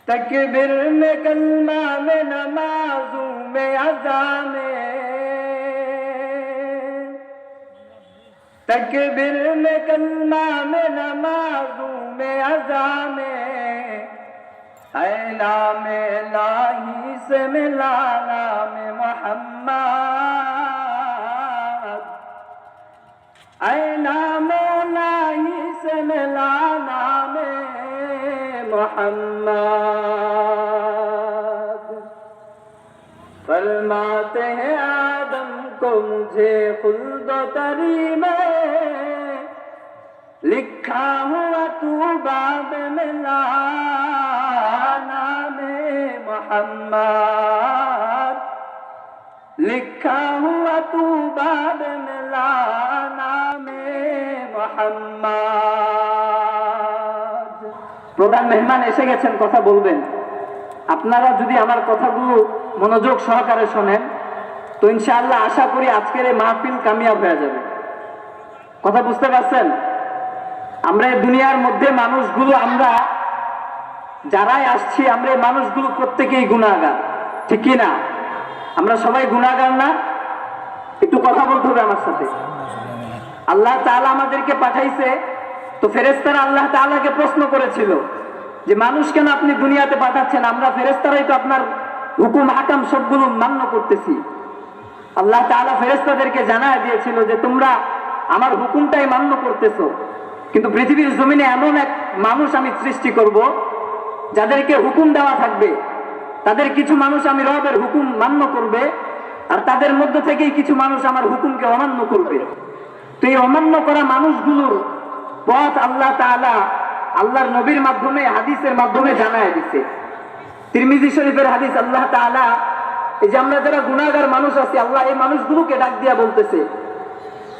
तकबीर में कलमा में नमाजों में अज़ा में, तकबीर में कलमा में नमाजों में अज़ा में, ऐला में लाही से मिलाना में मोहम्मद, ऐला में लाही से मिलाना में मोहम्मद। फरमाते हैं आदम को मुझे खुल्द तरी में, लिखा हुआ तू बाब में लाना में मोहम्मद, लिखा हुआ तू बाब में लाना में मोहम्मद। প্রধান মেহমান এসে গেছেন, কথা বলবেন। আপনারা যদি আমার কথাগুলো মনোযোগ সহকারে শোনেন তো ইনশাআল্লাহ আশা করি আজকের এই মাহফিল কামিয়াব হয়ে যাবে। কথা বুঝতে পারছেন? আমরা এই দুনিয়ার মধ্যে মানুষগুলো, আমরা যারাই আসছি, আমরা এই মানুষগুলো প্রত্যেকেই গুনাহগার, ঠিক কি না? আমরা সবাই গুনাহগার না? একটু কথা বলতে হবে আমার সাথে। আল্লাহ তাআলা আমাদেরকে পাঠাইছে, তো ফেরেশতারা আল্লাহ তাআলাকে প্রশ্ন করেছিল যে মানুষ কেন আপনি দুনিয়াতে পাঠাচ্ছেন? আমরা ফেরেশতারাই তো আপনার হুকুম হাকাম সবগুলো মান্য করতেছি। আল্লাহ তাআলা ফেরেশতাদেরকে জানায় দিয়েছিল যে তোমরা আমার হুকুমটাই মান্য করতেছো, কিন্তু পৃথিবীর জমিনে এমন এক মানুষ আমি সৃষ্টি করব যাদেরকে হুকুম দেওয়া থাকবে, তাদের কিছু মানুষ আমি রবের হুকুম মান্য করবে, আর তাদের মধ্য থেকেই কিছু মানুষ আমার হুকুমকে অমান্য করবে। তো এই অমান্য করা মানুষগুলোর পথ আল্লাহ তাআলা আল্লাহর নবীর মাধ্যমে, হাদিসের মাধ্যমে জানায় দিছে। তিরমিজি শরীফের হাদিস, আল্লাহ তাআলা এই যে আমরা যারা গুনাহগার মানুষ আছি, আল্লাহ এই মানুষগুলোকে ডাক দিয়া বলতেছে,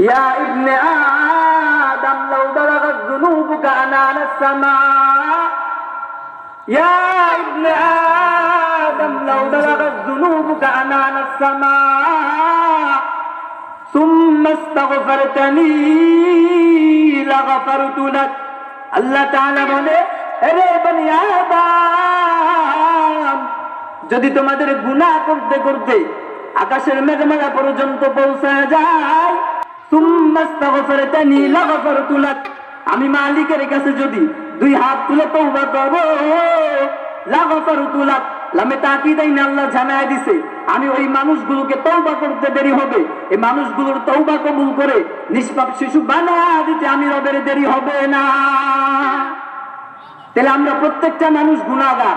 ইয়া ইবনে আদম লাউ বালাগাত যুনুবুকা আনানাস সামা, ইয়া ইবনে আদম লাউ বালাগাত যুনুবুকা আনানাস সামা সুম্মা ইস্তাগফারতানি লাগাফারতু লাক। আল্লাহ তাআলা বলে, হে বনি আদম, যদি তোমাদের গুনাহ করতে করতে আকাশের মেঘমালা পর্যন্ত পৌঁছে যায়, সুম্মা ইস্তাগফারতানি লাগাফারতু লাক, আমি মালিকের কাছে যদি দুই হাত তুলে তওবা করো, লাগাফারতু লাক, লামে তাকিদাই না, আল্লাহ জানায় দিছে আমি ওই মানুষগুলোকে তওবা করতে দেরি হবে, এই মানুষগুলোর তওবা কবুল করে নিষ্পাপ শিশু বানায়া দিতে আমি রবের দেরি হবে না। তাহলে আমরা প্রত্যেকটা মানুষ গুনাহগার।